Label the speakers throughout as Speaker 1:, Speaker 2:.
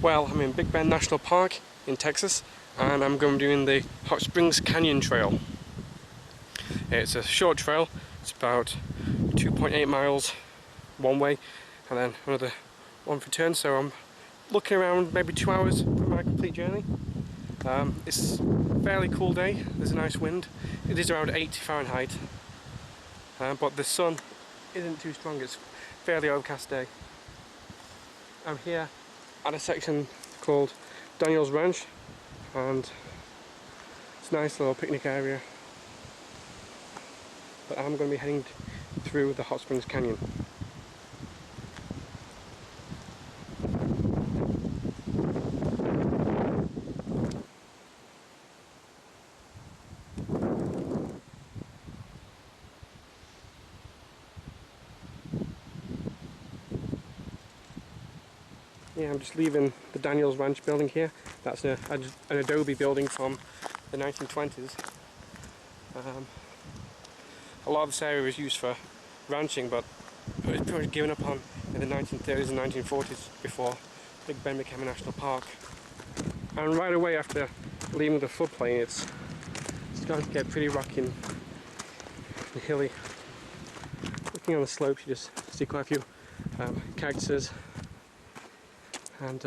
Speaker 1: Well, I'm in Big Bend National Park in Texas, and I'm going to be doing the Hot Springs Canyon Trail. It's a short trail. It's about 2.8 miles one way and then another one return, so I'm looking around maybe 2 hours for my complete journey. It's a fairly cool day. There's a nice wind. It is around 80 Fahrenheit, but the sun isn't too strong. It's a fairly overcast day. I'm here at a section called Daniel's Ranch, and it's a nice little picnic area. But I'm going to be heading through the Hot Springs Canyon. Yeah, I'm just leaving the Daniel's Ranch building here. That's an adobe building from the 1920s. A lot of this area was used for ranching, but it was pretty much given up on in the 1930s and 1940s before Big Bend became a national park. And right away after leaving the floodplain, it's starting to get pretty rocky and hilly. Looking on the slopes, you just see quite a few cactuses and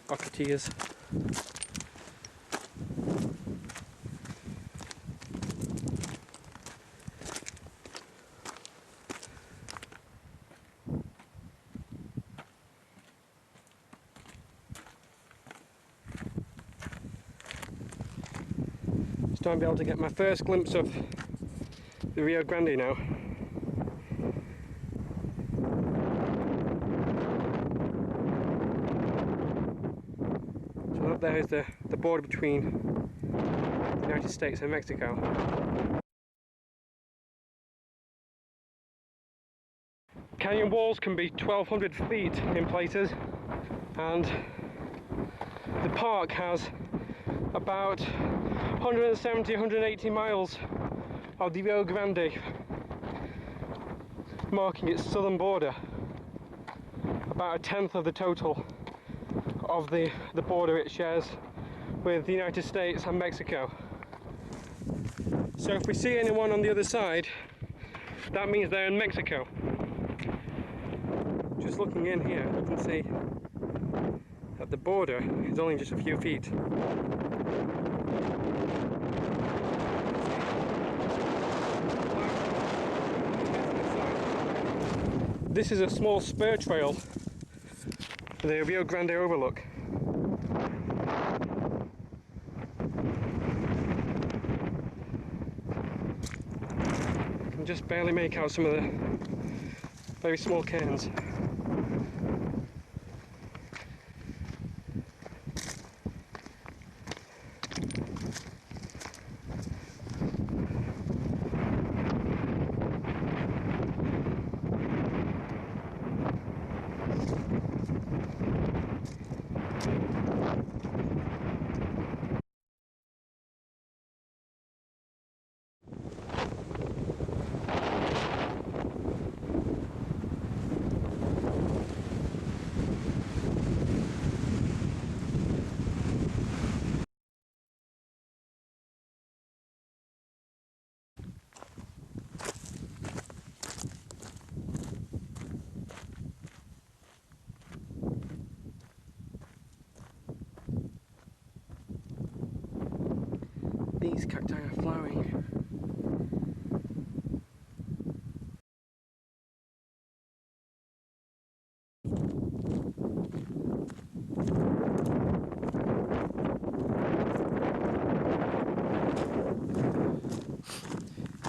Speaker 1: ocotillas. Starting to be able to get my first glimpse of the Rio Grande now. So up there is the border between the United States and Mexico. Canyon walls can be 1,200 feet in places, and the park has about 170-180 miles of the Rio Grande marking its southern border, about a tenth of the total of the border it shares with the United States and Mexico. So if we see anyone on the other side, that means they're in Mexico. Just looking in here, you can see that the border is only just a few feet. This is a small spur trail for the Rio Grande overlook. I can just barely make out some of the very small cairns. These cacti are flowering.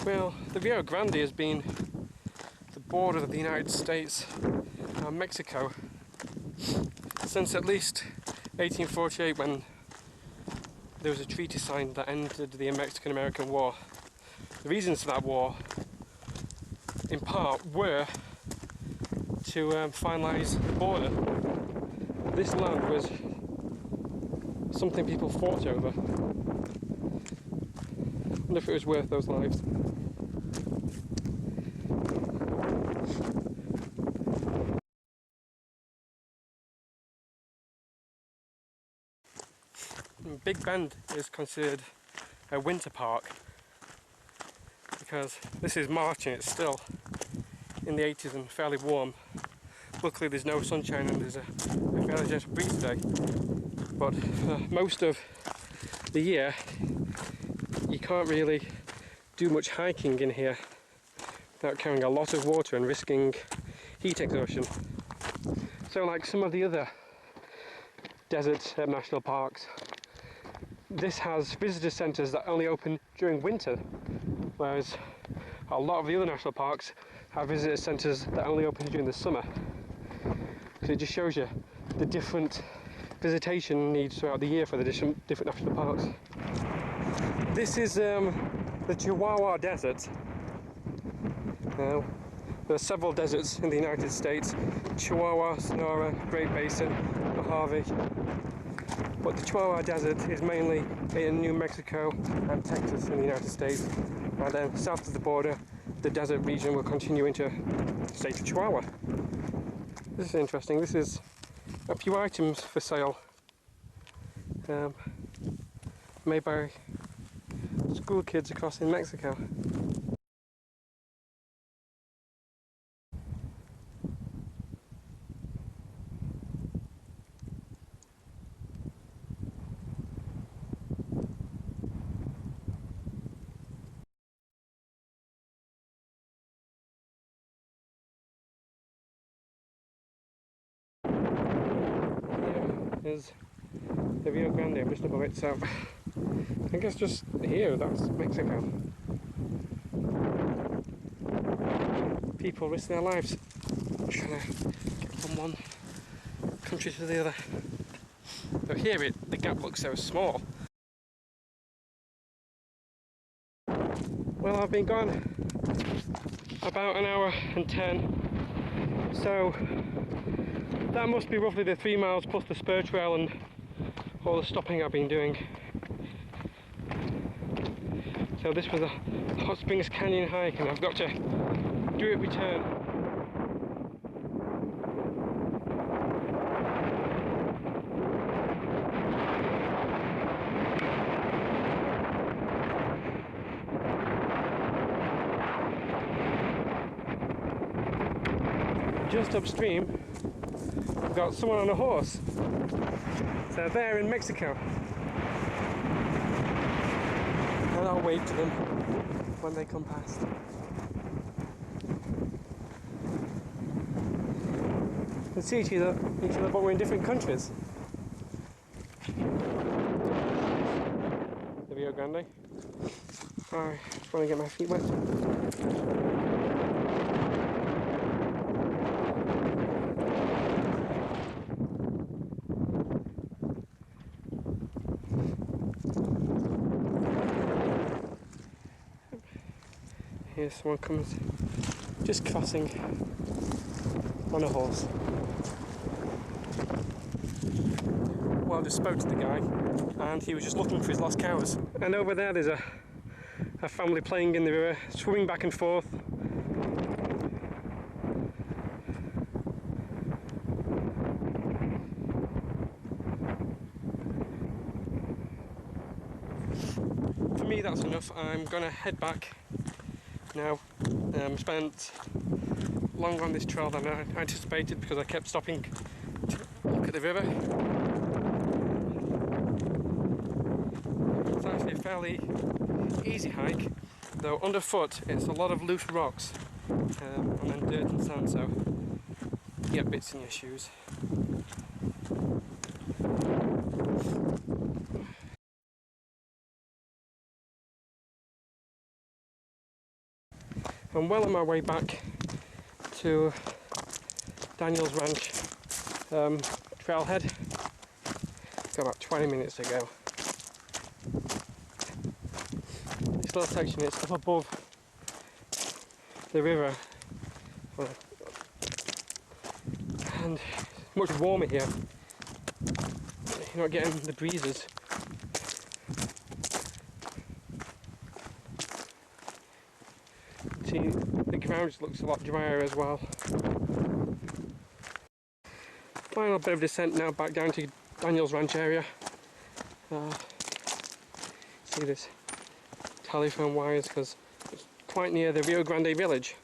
Speaker 1: Well, the Rio Grande has been the border of the United States and Mexico since at least 1848, when there was a treaty signed that ended the Mexican-American War. The reasons for that war, in part, were to finalise the border. This land was something people fought over. I wonder if it was worth those lives. Big Bend is considered a winter park because this is March and it's still in the 80s and fairly warm. Luckily there's no sunshine and there's a fairly gentle breeze today, but for most of the year you can't really do much hiking in here without carrying a lot of water and risking heat exhaustion. So like some of the other desert national parks, this has visitor centres that only open during winter, whereas a lot of the other national parks have visitor centres that only open during the summer. So it just shows you the different visitation needs throughout the year for the different national parks. This is the Chihuahua Desert. Now, there are several deserts in the United States: Chihuahua, Sonora, Great Basin, Mojave. But the Chihuahua Desert is mainly in New Mexico and Texas in the United States. And then south of the border, the desert region will continue into the state of Chihuahua. This is interesting. This is a few items for sale, made by school kids across in Mexico. Is the Rio Grande, I'm just above it, so I guess just here, that's Mexico. People risk their lives trying to get from one country to the other. But here the gap looks so small. Well, I've been gone about an hour and 10, so that must be roughly the 3 miles plus the spur trail and all the stopping I've been doing. So this was a Hot Springs Canyon hike and I've got to do it return. Just upstream, we've got someone on a horse. So they're in Mexico. And I'll wave to them when they come past. You can see each other, but we're in different countries. The Rio Grande. I just want to get my feet wet. Here someone comes just crossing on a horse. Well, I just spoke to the guy and he was just looking for his lost cows. And over there there's a family playing in the river, swimming back and forth. For me that's enough. I'm gonna head back now. Spent longer on this trail than I anticipated because I kept stopping to look at the river. It's actually a fairly easy hike, though underfoot it's a lot of loose rocks and then dirt and sand, so you get bits in your shoes. I'm well on my way back to Daniel's Ranch Trailhead. Got about 20 minutes to go. This little section is up above the river and it's much warmer here. You're not getting the breezes. See, the ground just looks a lot drier as well. Final bit of descent now back down to Daniel's Ranch area. See this telephone wires, because it's quite near the Rio Grande village,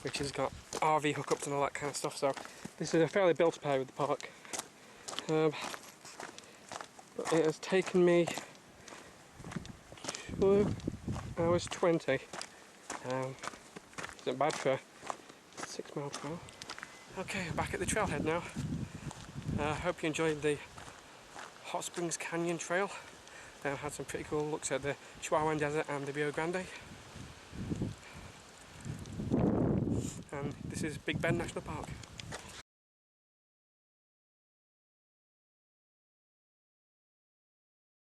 Speaker 1: which has got RV hookups and all that kind of stuff, so this is a fairly built area of the park. But it has taken me 2 hours 20. Isn't bad for a 6 mile trail. Okay, back at the trailhead now. Hope you enjoyed the Hot Springs Canyon Trail. Had some pretty cool looks at the Chihuahua Desert and the Rio Grande. And this is Big Bend National Park.